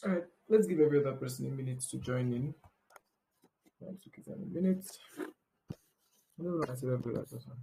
All right, let's give every other person a minute to join in. I'll take it in a minute. I don't know. I said every other person.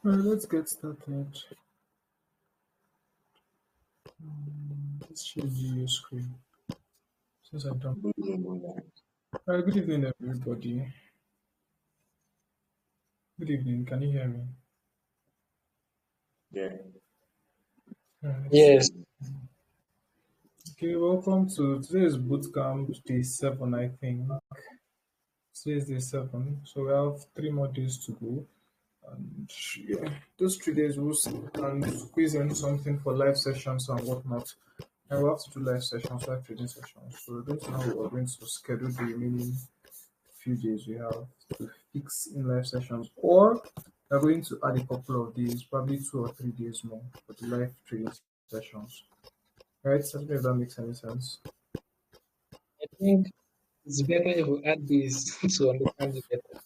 All right, let's get started. Let's change your screen since I don't. All right, good evening, everybody. Good evening. Can you hear me? Yeah. All right. Yes. Okay, welcome to today's bootcamp day 7, I think. Today is day 7, so we have 3 more days to go. And yeah, those 3 days we'll see and squeeze in something for live sessions and whatnot. And we'll have to do live sessions, live trading sessions. So we're going to know how we're going to schedule the remaining few days we have to fix in live sessions, or we're going to add a couple of days, probably 2 or 3 days more for the live trading sessions. Right? So I don't know if that makes any sense. I think it's better if we add this to understand it better.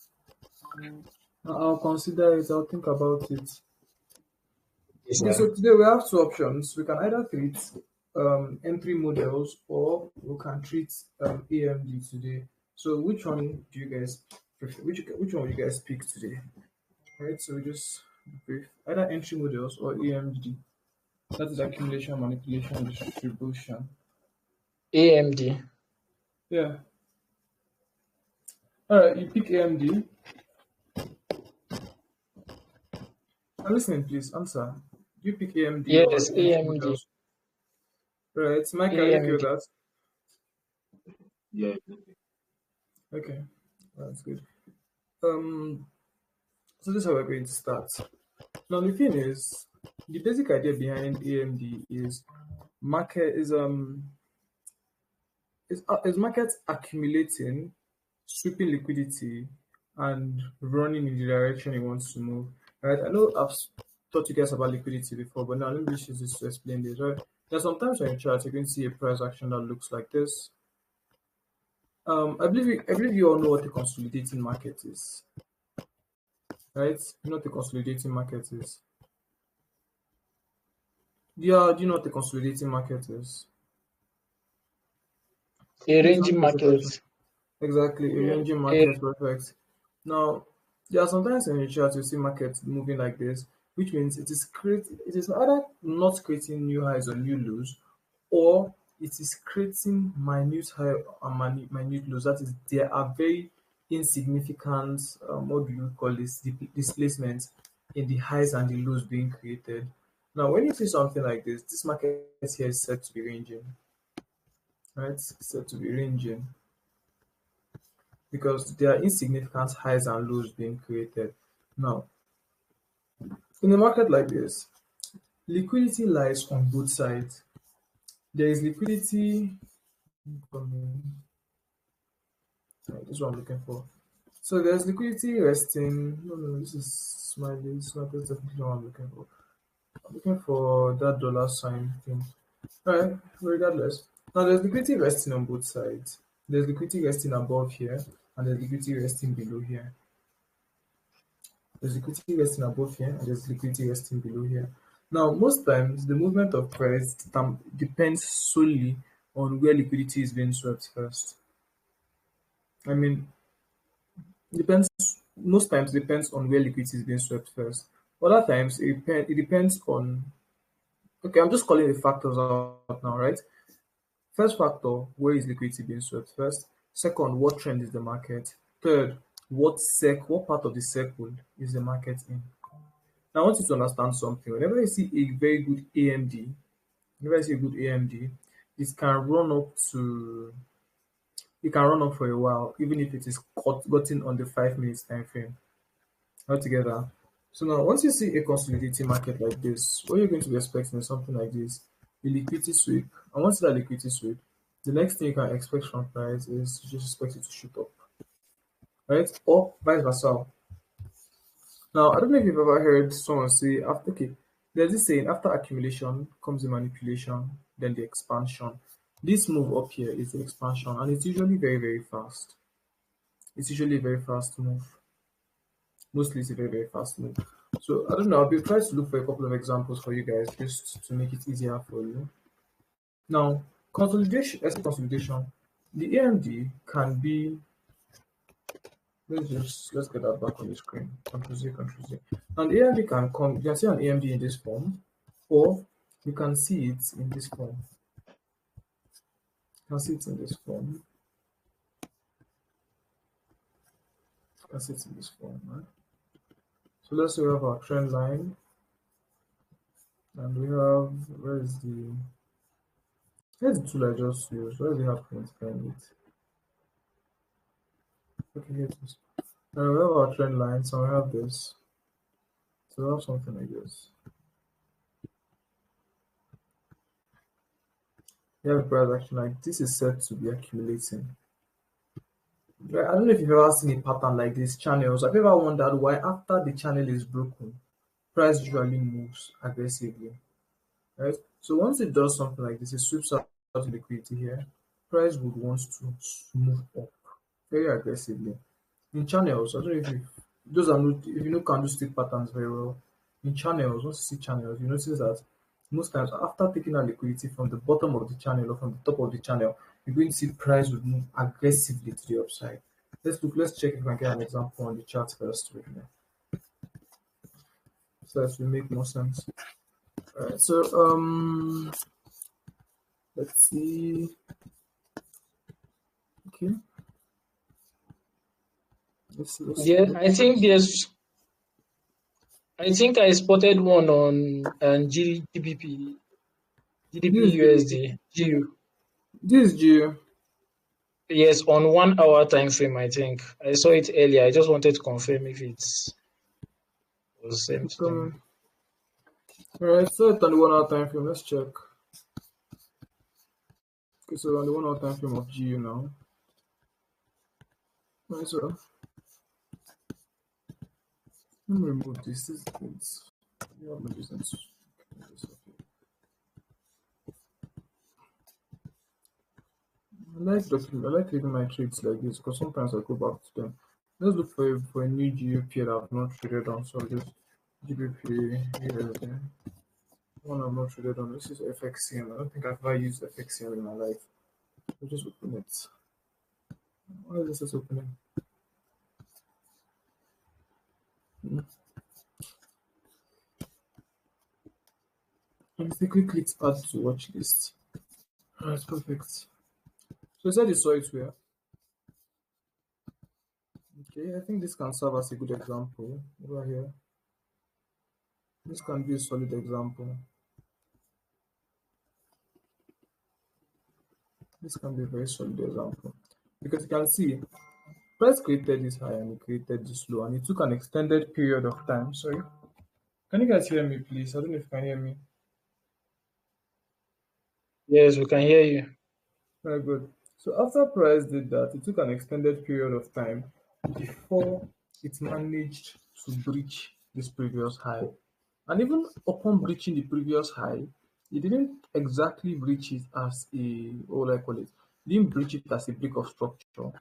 I'll consider it, I'll think about it. Yes, Okay, sir. so today we have 2 options. We can either treat entry models, or we can treat AMD today. So which one do you guys prefer? Which one will you guys pick today? Right, so we just brief either entry models or AMD. That is accumulation, manipulation, distribution. AMD. Yeah. All right, you pick AMD. I'm listening, please. Answer. Do you pick AMD or Yes, entry AMD. models? Right, Mike, are you okay with AMD. that? Yeah. Okay, that's good. Um, so this is how we're going to start. Now the thing is, the basic idea behind AMD is market is market accumulating, sweeping liquidity, and running in the direction it wants to move. Right? I know I've taught you guys about liquidity before, but now let me use this to explain this. Right? There's sometimes when you chart, you can see a price action that looks like this. I believe you all know what the consolidating market is, right? You know what the consolidating market is. Yeah, do you know what the consolidating market is? A Please ranging answer the question. market. Exactly, a Yeah. ranging A, market, perfect. Now, there are sometimes in the chart you see markets moving like this, which means it is either not creating new highs or new lows, or it is creating minute high and minute lows. That is, there are very insignificant, what do you call this, displacements in the highs and the lows being created. Now, when you see something like this market here is set to be ranging, right? It's set to be ranging because there are insignificant highs and lows being created. Now, In a market like this, liquidity lies on both sides. There is liquidity coming. Right, this is what I'm looking for. So there's liquidity resting. No, this is smiley. It's not that's definitely not what I'm looking for. I'm looking for that dollar sign thing. Alright, regardless. Now there's liquidity resting on both sides. There's liquidity resting above here, and there's liquidity resting below here. There's liquidity resting above here, and there's liquidity resting below here. Now, most times the movement of price depends solely on where liquidity is being swept first. I mean, depends most times depends on where liquidity is being swept first. Other times it depends on, okay, I'm just calling the factors out now, right? First factor, where is liquidity being swept first? Second, what trend is the market? Third, what part of the circle is the market in? Now I want you to understand something. Whenever I see a very good AMD, whenever I see a good AMD, it can run up to it can run up for a while, even if it is gotten on the 5 minutes time frame altogether. So now, once you see a consolidating market like this, what you're going to be expecting is something like this: a liquidity sweep. And once that liquidity sweep, the next thing you can expect from price is you just expect it to shoot up, right? Or vice versa. Now, I don't know if you've ever heard someone say, after, okay, there's this saying, after accumulation comes the manipulation, then the expansion. This move up here is the expansion, and it's usually very, very fast. It's usually a very fast move. Mostly it's a very, very fast move. So I don't know, I'll be trying to look for a couple of examples for you guys just to make it easier for you. Now, consolidation, let's say consolidation. The AMD can be, let's get that back on the screen. Control Z, Control Z. And the AMD can come, you can see an AMD in this form, or you can see it in this form. You can see it in this form. You can see it in this form, right? So let's say we have our trend line, and we have, here's the tool I just used. Where do we have print find it? Okay, here it is. Now we have our trend line, so we have this. So we have something like this. We have a price action like this is set to be accumulating. Right, I don't know if you've ever seen a pattern like this channels. Have you ever wondered why after the channel is broken, price usually moves aggressively? Right? So once it does something like this, it sweeps out the liquidity here, price would want to move up very aggressively. In channels, I don't know if you those are not if you know candlestick patterns very well. In channels, once you see channels, you notice that most times after taking out liquidity from the bottom of the channel or from the top of the channel, you're going to see price would move aggressively to the upside. Let's check if I can get an example on the chart first with me. So that will make more sense. Alright, so let's see. Okay. Let's Yeah, I think I spotted one on GBP, GDP this is USD, GU. this is Geo. Yes, on 1 hour time frame, I think. I saw it earlier. I just wanted to confirm if it was same thing. Alright, so it's on the 1 hour time frame. Let's check. Okay, so on the 1 hour time frame of GU now. Alright, so let me remove this. This is you have no business. I like leaving my trades like this because sometimes I go back to them. Let's look for a new GU pair that I've not traded on. So just GBP USD. One I've not traded on. This is FXCM. I don't think I've ever used FXCM in my life. I'll just open it. Why is this opening? I quickly clicked add to watch list. Alright, perfect. So I said you saw it where? Okay, I think this can serve as a good example over here. This can be a solid example. This can be a very solid example because you can see price created this high and it created this low, and it took an extended period of time. Sorry, Can you guys hear me, please? I don't know if you can hear me. Yes, we can hear you. Very good. So after price did that, it took an extended period of time before it managed to breach this previous high. And even upon breaching the previous high, it didn't exactly breach it as a, what will I call it? It didn't breach it as a break of structure.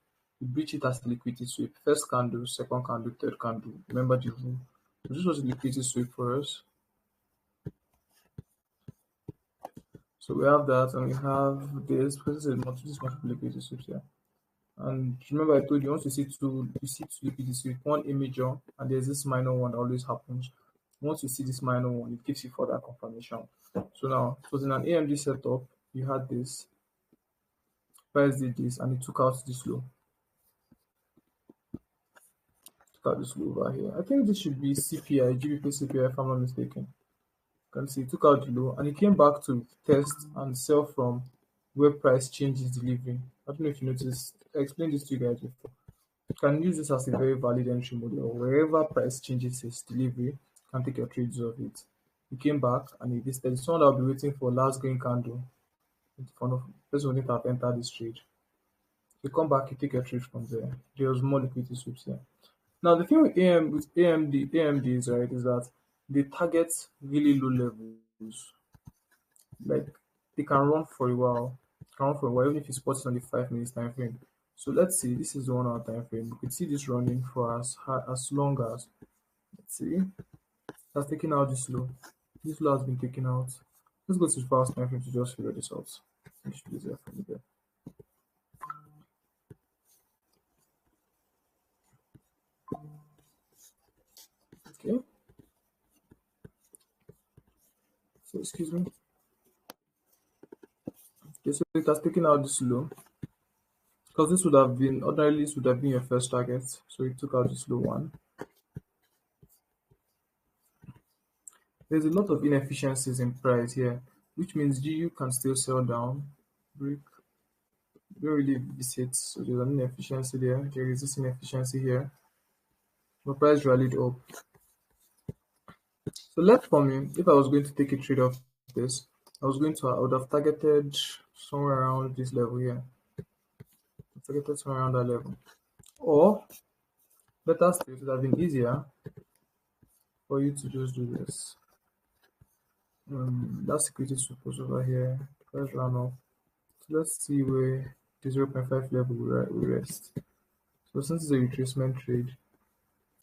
It breached it as a liquidity sweep. First candle, second candle, third candle. Remember the rule. So this was a liquidity sweep for us. So we have that, and we have this because this is multiple liquidity sweeps here. And remember, I told you once you see two liquidity sweep, one a major, and there's this minor one that always happens. Once you see this minor one, it gives you further confirmation. So now, it was in an AMD setup. You had this, price did this, and it took out this low. Took out this low over here. I think this should be CPI, GBP CPI, if I'm not mistaken. You can see it took out the low, and it came back to test and sell from where price change is delivering. I don't know if you noticed. I explained this to you guys before. You can use this as a very valid entry model. Wherever price changes its delivery, you can take your trades of it. He came back and he listed someone that will be waiting for last green candle in front of person who have entered this trade. You come back, you take your trade from there. There was more liquidity sweeps here. Now the thing with AMD is right is that they target really low levels. Like they can run for a while. Can run for a while, even if you spot it on the 5 minutes time frame. So let's see, this is the 1 hour time frame. You can see this running for as long as, let's see, that's taken out this low. This low has been taken out. Let's go to the fast time frame to just figure this out. It should be easier for me there. Okay, so excuse me. Okay, so it has taken out this low because this would have been ordinarily this would have been your first target. So it took out this low one. There's a lot of inefficiencies in price here, which means GU can still sell down. Brick don't really visit, so there's an inefficiency there. There is this inefficiency here. The price rallied up. So left for me, if I was going to take a trade off this, I would have targeted somewhere around this level here. Targeted somewhere around that level. Or better still, it would have been easier for you to just do this. That security suppose over here. Price ran off. So let's see where the 0.5 level will rest. So since it's a retracement trade,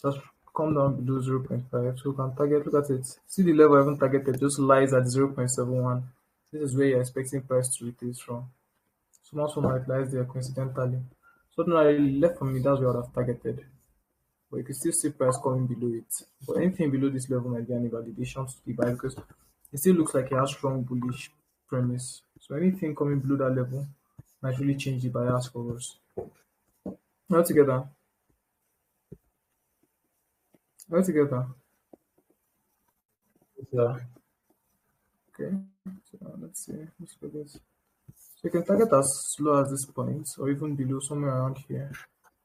just come down below 0.5. So we can target, look at it. See the level I haven't targeted just lies at 0.71. This is where you're expecting price to retrace from. So most might lies there coincidentally. So now left for me, that's where I would have targeted. But you can still see price coming below it. But anything below this level might be an invalidation to the buy because it still looks like it has strong bullish premise. So anything coming below that level might really change the bias for us. All together. All together. So, Okay. So let's see. Let's look at this. So you can target as low as this point or even below somewhere around here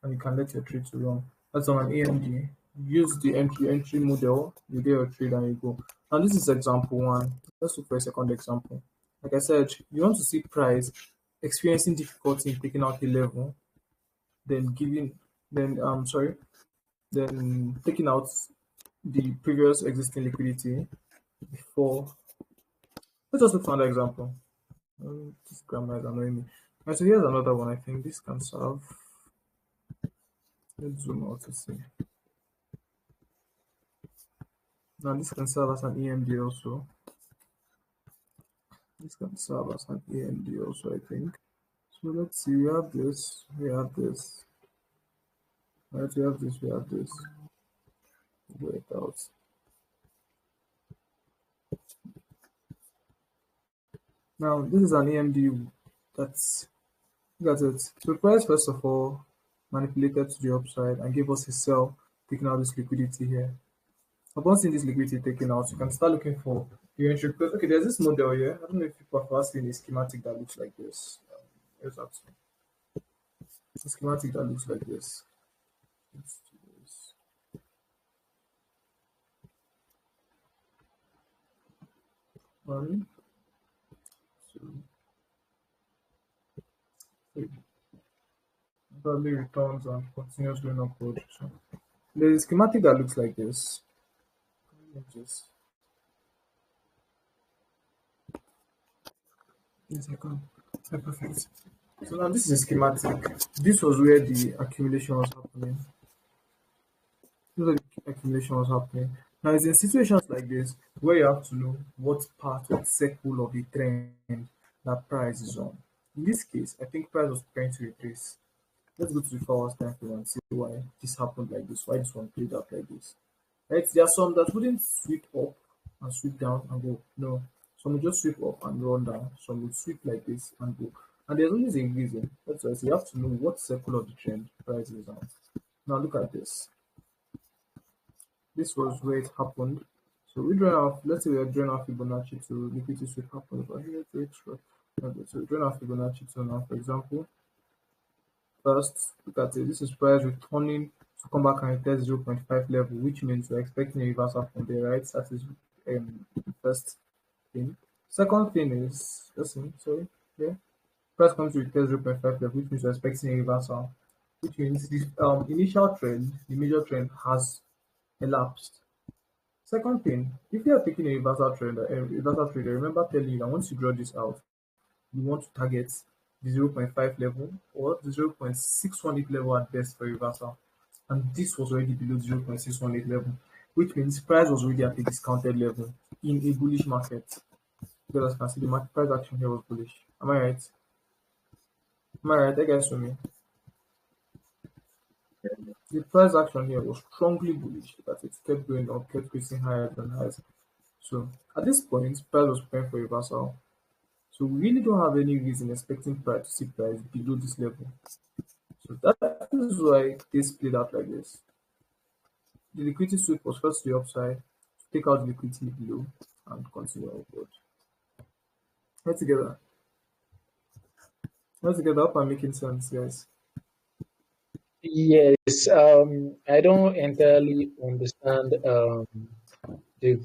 and you can let your trade to run. That's on an AMD. Use the entry model, you get your trade and you go. Now this is example one. Let's look for a second example. Like I said, you want to see price experiencing difficulty in taking out a level, then giving then sorry, then taking out the previous existing liquidity before. Let's just look for another example. This grammar is annoying me. And so here's another one. I think this can serve. Let's zoom out to see. Now this can serve as an EMD also. This can serve as an EMD also, I think. So let's see. We have this. We have this. Right, we have this. We have this. We'll it out. Now this is an EMD that's look at it. So price first of all manipulated to the upside and gave us a sell, taking out this liquidity here. Upon seeing this liquidity taken out, you can start looking for your entry because okay, there's this model here. I don't know if people have ever seen a schematic that looks like this. Here's that a schematic that looks like this. Let's do this. One, two, three. Probably returns and continues going upward. So there's a schematic that looks like this. Let me just yes, I can. Yeah, perfect. So now this is a schematic. This was where the accumulation was happening. This was the accumulation was happening. Now it's in situations like this where you have to know what part of circle of the trend that price is on. In this case, I think price was trying to retrace. Let's go to the 4 hours time frame and see why this happened like this, why this one played out like this. Right? There are some that wouldn't sweep up and sweep down and go. No. Some will just sweep up and run down. Some will sweep like this and go. And there's always a reason. That's why I say you have to know what circle of the trend price is on. Now look at this. This was where it happened. So we draw our, let's say we are drawing our Fibonacci to liquidity sweep happen. But here to extra. Okay, so we draw our Fibonacci to now, for example. First, look at it. This is price returning to come back and test 0.5 level, which means we're expecting a reversal from there, right? That is the first thing. Second thing is, listen, sorry, yeah. Price comes to test 0.5 level, which means we're expecting a reversal, which means the initial trend, the major trend has elapsed. Second thing, if you are taking a reversal trade, remember telling you that once you draw this out, you want to target the 0.5 level or the 0.618 level at best for reversal. And this was already below 0.618 level, which means price was already at a discounted level in a bullish market. Because as you can see, the market price action here was bullish. Am I right? Am I right? I guess for me. The price action here was strongly bullish because it kept going up, kept creating higher than highs. So at this point, price was preparing for reversal. So we really don't have any reason expecting price to see price below this level. So that is why this played out like this. The liquidity sweep was first to the upside, take out the liquidity below, and continue upward. Right together. Right together. Hope I'm making sense, guys. Yes, I don't entirely understand the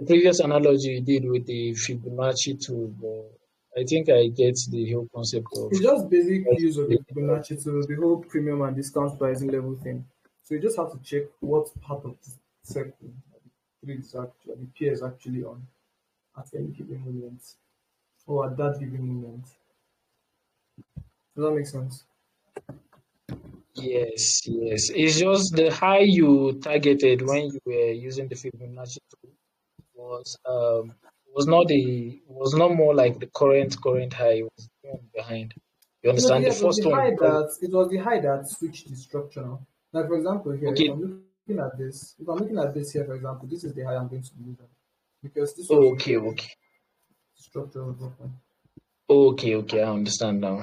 the previous analogy you did with the Fibonacci tool, but I think I get the whole concept of It's just basic use of the Fibonacci to the whole premium and discount pricing level thing. So you just have to check what part of the circle the peer is actually on at any given moment or at that given moment. Does that make sense? yes, yes. It's just the high you targeted when you were using the Fibonacci tool was not more like the current high. It was one behind. You understand? The It was first the one high because that it was the high that switched the structure now. Like for example here, okay, if I'm looking at this here, for example, this is the high I'm going to be using because this was okay, where the okay, structure was broken. okay, okay. I understand now.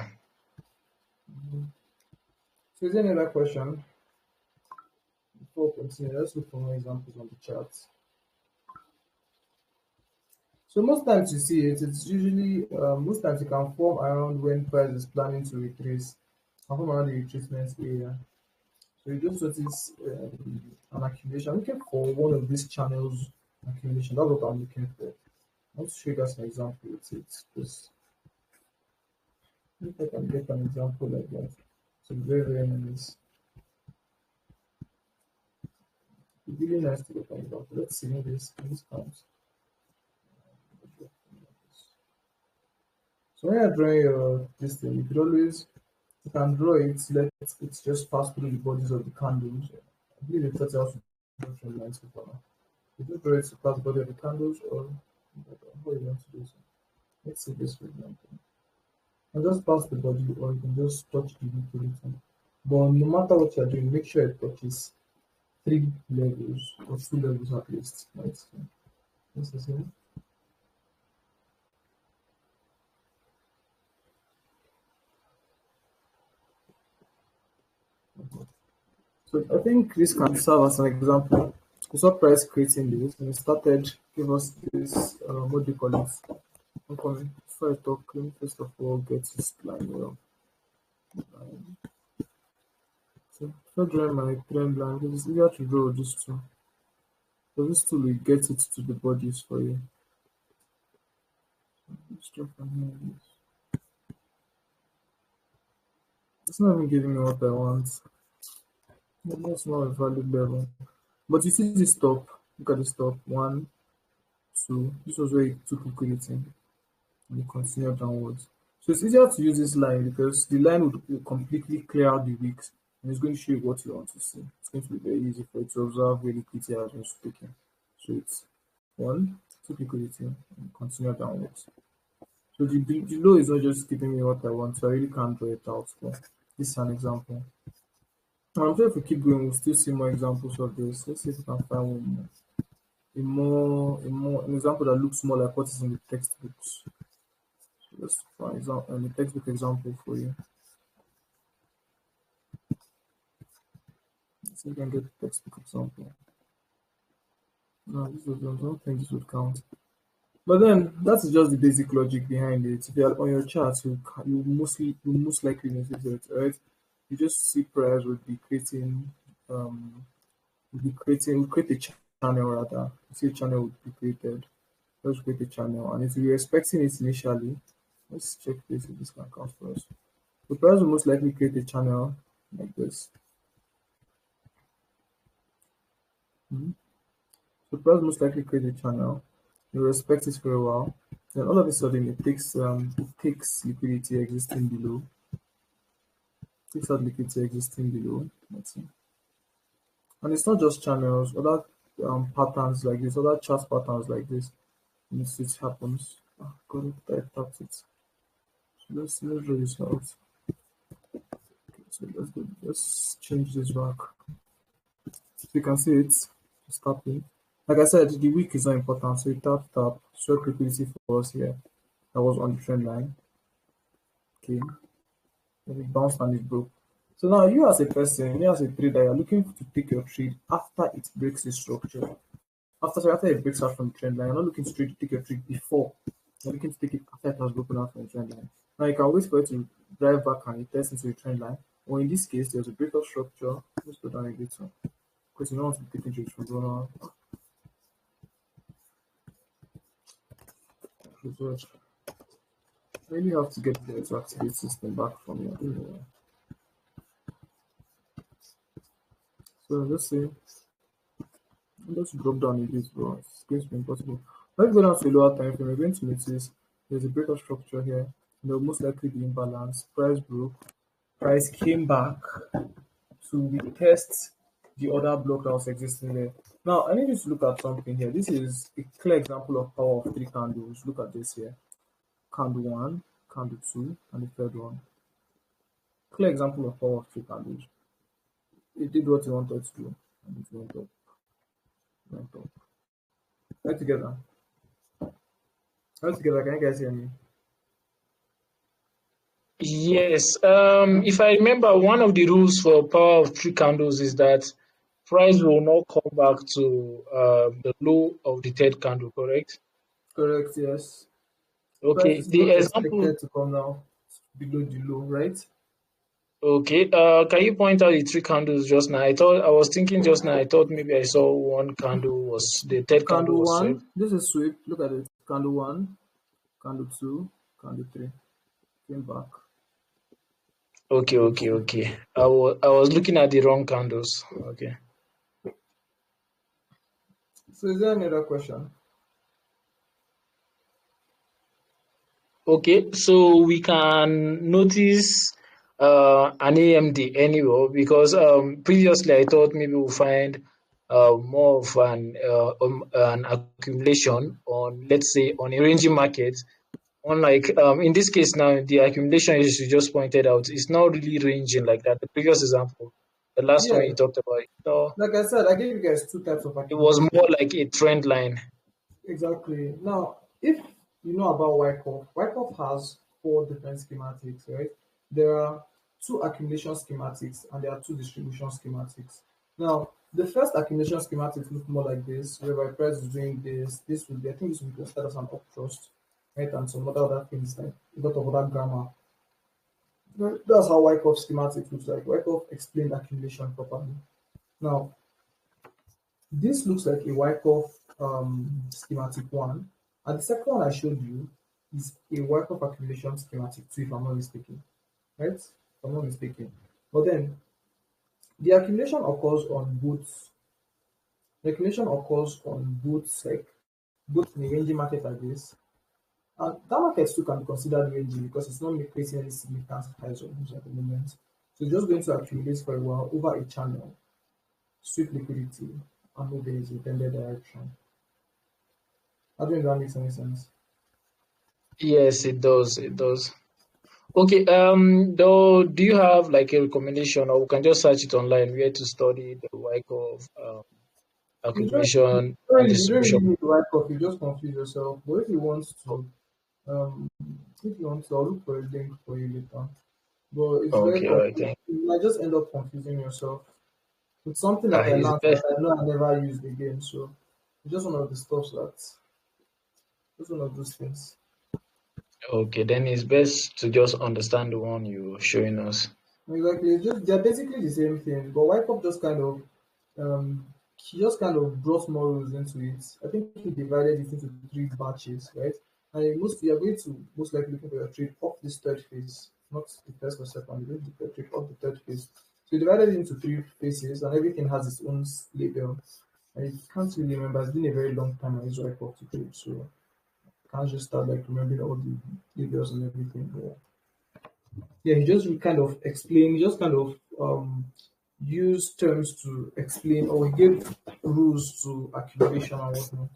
So is there any other question before we continue? Let's look for more examples on the chart. So most times you see it, it's usually most times it can form around when price is planning to retrace, can form around the retracement area. So you just notice an accumulation. I'm looking for one of these channels accumulation. That's what I'm looking for. I want to show you guys an example with it. Just if I can get an example like that. So very, very nice. It's really nice to get an example. Let's see how this comes. So when you're drawing your this thing, you can draw it, let it just pass through the bodies of the candles. I believe it tells you how to draw trend lines before now. You just draw it to pass the body of the candles or how you want to do so. Let's see this for example. And just pass the body or you can just touch the liquidity. But no matter what you're doing, make sure it touches three levels or two levels at least. Right? So, this is it. So I think this can serve as an example. We saw price creating this and it started give us this what do you call it? Okay, before I talk, let me first of all get this line well. So before drawing my trend line, it is easier to draw this two. So this tool will get it to the bodies for you. Let's drop from here. It's not even giving me what I want. That's not a valid level. But you see this top. Look at this top. One, two. This was where it took liquidity and it continued downwards. So it's easier to use this line because the line will completely clear out the wicks and it's going to show you what you want to see. It's going to be very easy for you to observe where liquidity has been taken. So it's one, took liquidity and continue downwards. So the low is not just giving me what I want, so I really can't draw it out. But this is an example. I'm sure if we keep going, we'll still see more examples of this. Let's see if we can find one more. An example that looks more like what is in the textbooks. So let's find example the textbook example for you. Let's see if we can get the textbook example. No, I don't think this would count. But then that's just the basic logic behind it. If you're on your charts, you most likely notice it, right? You just see price would be creating would create a channel rather. You see a channel would be created. Let's create a channel and if you're expecting it initially, let's check this if this can count for us. The price will most likely create a channel like this. So price will most likely create a channel. You respect it for a while. Then all of a sudden it takes liquidity existing below. Takes out liquidity existing below. Let's see. And it's not just channels, other patterns like this, other chart patterns like this. And it happens. Oh, God, I tapped it. So let's draw this out. Okay, so let's change this back. So you can see it's tapping. Like I said, the wick is not important. So you tap, struck liquidity for us here. That was on the trend line. Okay. Then it bounced and it broke. So now you as a person, you as a trader, you're looking to take your trade after it breaks the structure. After it breaks out from the trend line, you're not looking to take your trade before. You're looking to take it after it has broken out from the trend line. Now you can wait for it to drive back and it test into the trend line. Or in this case, there's a breakout structure. Let's go down a bit so because you don't want to be taking trades from going on. I really have to get there to activate system back from here. So let's see. Let's drop down a bit, bro. It's going to be impossible. Let's go down to a lower time frame. We're going to notice there's a breakout structure here. There'll most likely be imbalance. Price broke. Price came back to retest the other block that was existing there. Now, I need you to look at something here. This is a clear example of power of three candles. Look at this here. Candle one, candle two, and the third one. Clear example of power of three candles. It did what it wanted to do, and it went up. Right together. Right together. Can you guys hear me? Yes. If I remember, one of the rules for power of three candles is that price will not come back to the low of the third candle, correct? Correct, yes. Price Okay. is The not example. expected to come down below the low, right? Okay. Can you point out the three candles just now? I was thinking just now. I thought maybe I saw one candle was the third candle Candle was swept. one, this is sweep. Look at it. Candle one, candle two, candle three. Came back. Okay. I was looking at the wrong candles. Okay. So is there any other question? Okay, so we can notice an AMD anywhere because previously I thought maybe we'll find more of an accumulation on, let's say, on a ranging market. Unlike in this case now, the accumulation as you just pointed out is not really ranging like that. The previous example, the last one Yeah. you talked about, Like I said, I gave you guys two types of it was accumulation. more like a trend line. Exactly. Now, if you know about Wyckoff has four different schematics, right? There are two accumulation schematics and there are two distribution schematics. Now, the first accumulation schematic looks more like this, whereby price is doing this. This will be, I think this will be considered as an uptrust, right? And some other things like a lot of other grammar. That's how Wyckoff schematic looks like. Wyckoff explained accumulation properly. Now, This looks like a wipe-off schematic one, and the second one I showed you is a wipe-off accumulation schematic too, if I'm not mistaken, right? If I'm not mistaken. But then the accumulation occurs on both. The accumulation occurs on both, like both in a ranging market like this. And that market too can be considered ranging because it's not creating any significant highs or lows at the moment. So it's just going to accumulate for a while over a channel, sweep liquidity, and move in its intended direction. I don't know if that makes any sense. Yes, it does. It does. Okay. Though, do you have like a recommendation, or we can just search it online where to study the work of accumulation and You don't distribution? really need to write off, you just confuse yourself. But um, if you want to, I'll look for a link for you later. But it's very Okay. All right. confusing. You might just end up confusing yourself. It's something that I It's learned that best. I know I never used again. So it's just one of the stuff just one of those things. Okay, then it's best to just understand the one you're showing us. Exactly. It's just they're basically the same thing. But Wyckoff just kind of he just kind of brought more rules into it. I think he divided it into three batches, right? And you're going to most likely looking for your trade off this third phase, not the first or second. You're going to look trade off the third phase. So you divided it into three phases, and everything has its own label. I can't really remember. It's been a very long time I used Wyckoff to trade, so I can't just start like remembering all the labels and everything. But yeah, he just kind of explained, he just kind of used terms to explain, or he gave rules to accumulation and whatnot.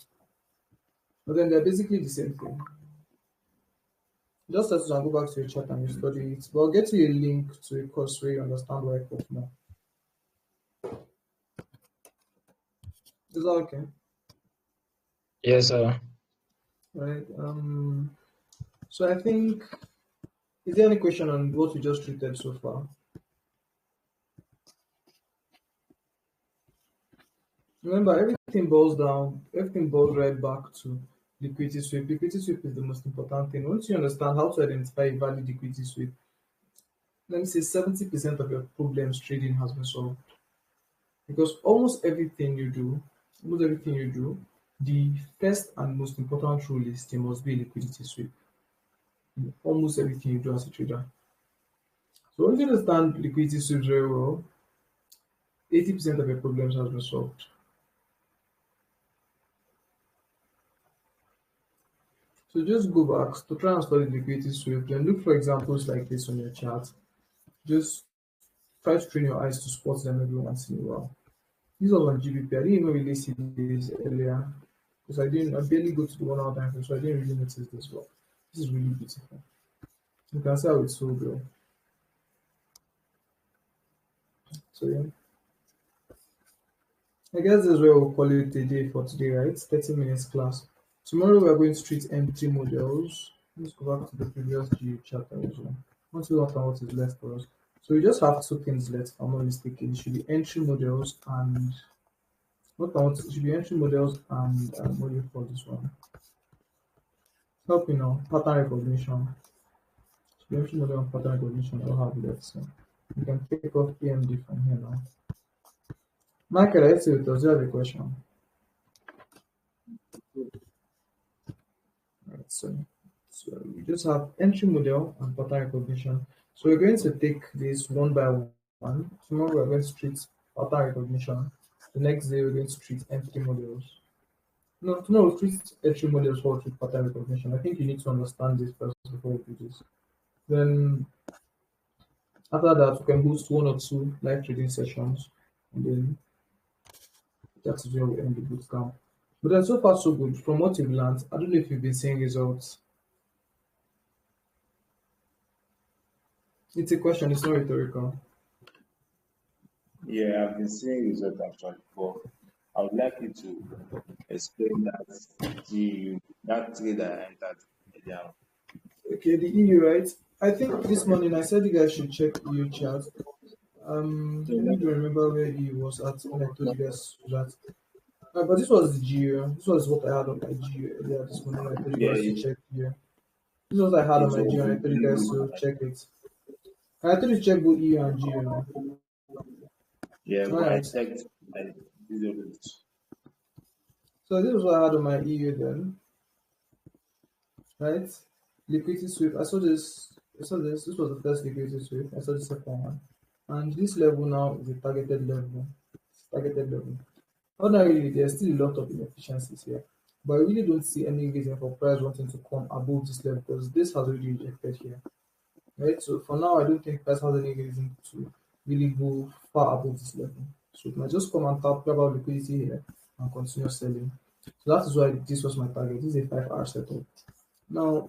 But then they're basically the same thing. Just as to go back to your chat and you study it. But I'll get you a link to a course where you understand why I talk more. Is that okay? Yes, sir. Right. So I think, is there any question on what we just treated so far? Remember, everything boils right back to liquidity sweep. Liquidity sweep is the most important thing. Once you understand how to identify a valid liquidity sweep, let me say 70% of your problems trading has been solved. Because almost everything you do, the first and most important rule is there must be a liquidity sweep. In almost everything you do as a trader. So once you understand liquidity sweeps very well, 80% of your problems has been solved. So just go back to try and study liquidity sweep, then look for examples like this on your chart. Just try to train your eyes to spot them every once in a while. This was on GBP. I didn't even really see this earlier because I barely go to the 1 hour time frame, so I didn't really notice this. But this is really beautiful. You can see how it's so well. So yeah, I guess this is where we'll call it a day for today, right? 30 minutes class. Tomorrow we are going to treat empty models. Let's go back to the previous G chapter as well. Once we look at what is left for us. So we just have two things left, if I'm not mistaken. It should be entry models and it should be entry models and what do you call this one? Help me now, pattern recognition. So the entry model and pattern recognition will have left. So you can take off AMD from here now. Michael, let's see, does you have a question? Alright, so we just have entry model and pattern recognition. So we're going to take this one by one. Tomorrow we're going to treat pattern recognition. The next day we're going to treat entry models. No, tomorrow we'll treat entry models for treat pattern recognition. I think you need to understand this first before we do this. Then after that we can host one or two live trading sessions, and then that is where we end the bootcamp. But then so far so good. From what you've learned, I don't know if you've been seeing results. It's a question, it's not rhetorical. Yeah, I've been seeing results actually, but I would like you to explain that trade that I entered earlier. Okay, the EU, right? I think this morning I said you guys should check EU chat. Let me remember where EU was at when I told you guys that. But this was the GU. This was what I had on my GU earlier this morning. I told you Yeah, guys to check here. This was what I had on it my GU, was and I a told you very guys good to one. check it. And I told you to check both EU and GU now. Yeah, All but I right. checked my results. So this was what I had on my EU then, right? Liquidity sweep. I saw this. I saw this. This was the first liquidity sweep. I saw the second one, and this level now is a targeted level. Targeted level. Ordinarily, there's still a lot of inefficiencies here, but I really don't see any reason for price wanting to come above this level because this has already rejected here, right? So for now, I don't think price has any reason to really go far above this level. So it might just come and tap, grab out liquidity here and continue selling. So that is why this was my target. This is a 5 hour setup. Now,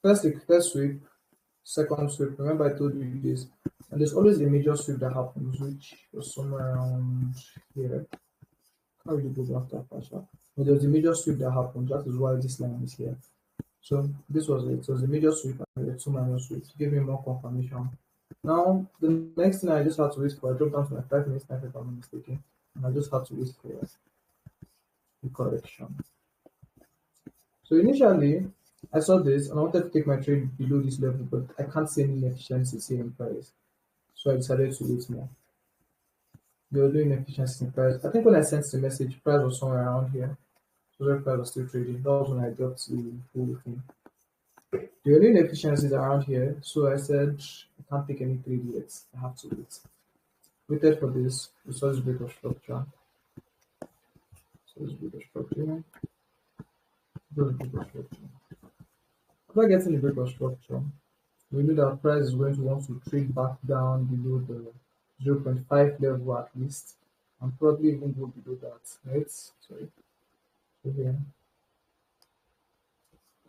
first sweep, second sweep. Remember I told you this, and there's always a major sweep that happens, which was somewhere around here. How will you go back that partial? But there's a major sweep that happened. That is why this line is here. So this was it. So it was a major sweep and the two minor sweeps. Give me more confirmation. Now the next thing I just had to wait for, I dropped down to my 5 minutes time if I'm not mistaken. And I just had to wait for the correction. So initially I saw this and I wanted to take my trade below this level, but I can't see any inefficiencies here in price. So I decided to wait more. There were no inefficiencies in price. I think when I sent the message, price was somewhere around here. So that price was still trading. That was when I got to whole thing. There were no inefficiencies around here, so I said I can't take any trade yet. I have to wait. Waited for this. We saw this break of structure. So this break of structure. This break of structure. After getting the break of structure, we know that price is going to want to trade back down below the 0.5 level at least, and probably even go below that. Right? Sorry. So here.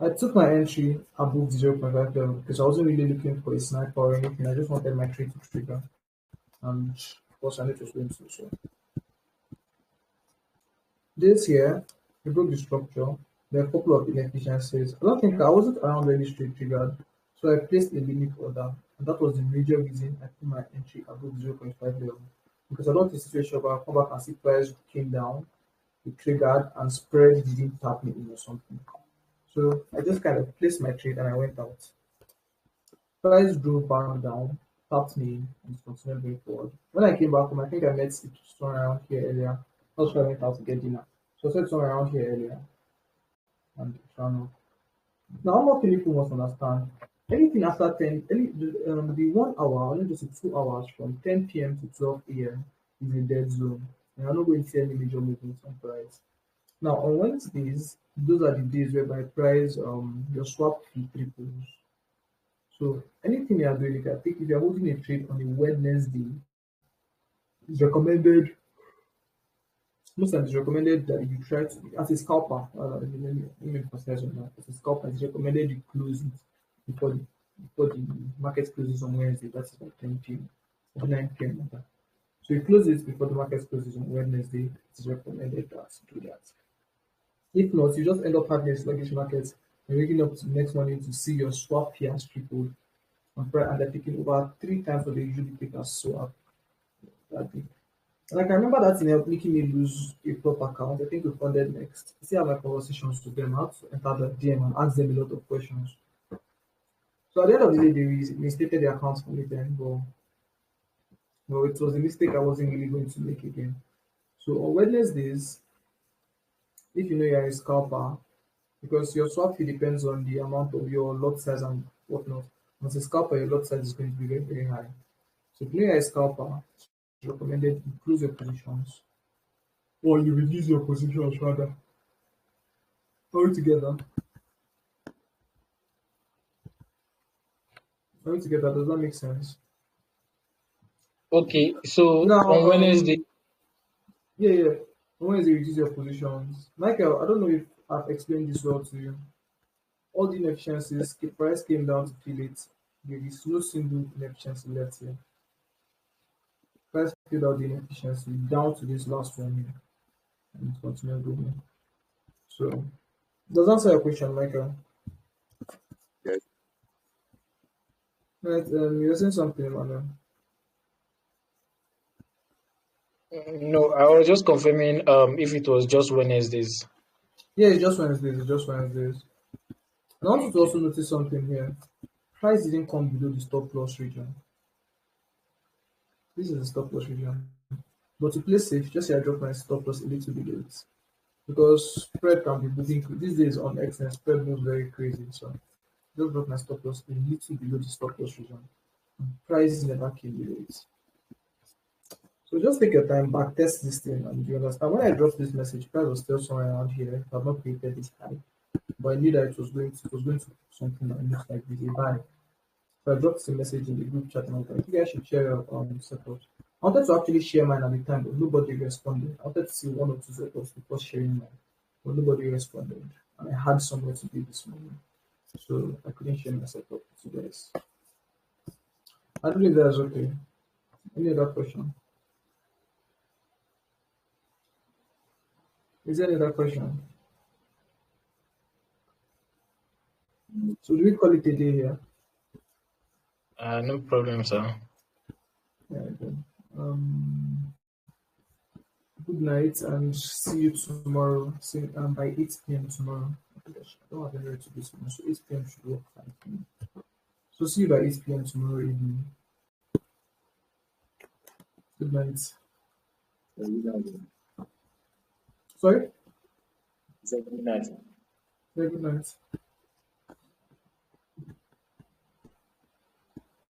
I took my entry above the 0.5 level because I wasn't really looking for a sniper or anything. I just wanted my trade to trigger. And of course, I know it was going to. So this here, we broke the structure. There are a couple of inefficiencies. I don't think I wasn't around really straight triggered. So I placed a limit order. And that was the major reason I put my entry above 0.5 level. Because I don't think the situation where I come back and see price came down, it triggered, and spread didn't tap me in or something. So I just kind of placed my trade and I went out. Price drove back down, tapped me in, and continued going forward. When I came back home, I think I met it somewhere around here earlier. That's why I went out to get dinner. So I said somewhere around here earlier and it ran off. Now, I'm not people must understand. Anything after 10, the 1 hour, only just 2 hours from 10 p.m. to 12 a.m. is a dead zone. And I'm not going to see any major movements on price. Now, on Wednesdays, those are the days whereby price, your swap fee triples. So anything you are doing, if you're holding a trade on a Wednesday, it's recommended. Most times, it's recommended that you try to, as a scalper. Let me emphasize on that. As a scalper, it's recommended you close it before the market closes on Wednesday. That's about 10 p.m. or 9 p.m. rather. So you close it before the market closes on Wednesday. It's recommended that to do that. If not, you just end up having a sluggish market and waking up the next morning to see your swap fee has tripled and they're taking over 3 times what they usually take as swap that day. And I can remember that thing helped making me lose a prop account. I think we funded next. See how my conversations to them, I had to enter the DM and ask them a lot of questions. So at the end of the day, they reinstated the account for me then, but it was a mistake I wasn't really going to make again. So on Wednesdays, if you know you're a scalper, because your swap fee depends on the amount of your lot size and whatnot. As a scalper, your lot size is going to be very, very high. So if you know you're a scalper, it's recommended you close your positions or you reduce your positions rather altogether. Altogether, does that make sense? Okay, so Now, on Wednesday, yeah, yeah. When is you reduce your positions? Michael, I don't know if I've explained this well to you. All the inefficiencies, the price came down to kill it. There is no single inefficiency left here. Price killed out the inefficiency down to this last one here and continue going. So, does that answer your question, Michael? Yes. Right, you were saying something, Emmanuel. no, I was just confirming if it was just Wednesdays. Yeah, it's just Wednesdays. It's just Wednesdays. And I want you to Okay. also notice something here. Price didn't come below the stop loss region. This is the stop loss region. But to play safe, just say I drop my stop loss a little bit late. Because spread can be moving these days on X and spread moves very crazy. So just drop my stop loss a little below the stop loss region. Prices never came below it. So just take your time, back test this thing, and you understand. When I dropped this message, price was still somewhere around here. I have not created this high, but I knew that it was going to something that looks like this a buy. So I dropped the message in the group chat and I was like, you guys should share your setups. I wanted to actually share mine at the time, but nobody responded. I wanted to see one or two setups before sharing mine, but nobody responded. And I had somewhere to be this morning, so I couldn't share my setup with you guys. I don't think that's okay. Any other question? Is there any other question? So do we call it a day here? No problem, sir. Yeah, okay. Good night and see you tomorrow. See by 8 p.m. tomorrow. I don't have anywhere to do tomorrow, so 8 p.m. should work fine for me. So see you by 8 p.m. tomorrow evening. Good night. So you know, Sorry? it's a good night. Yeah, good night.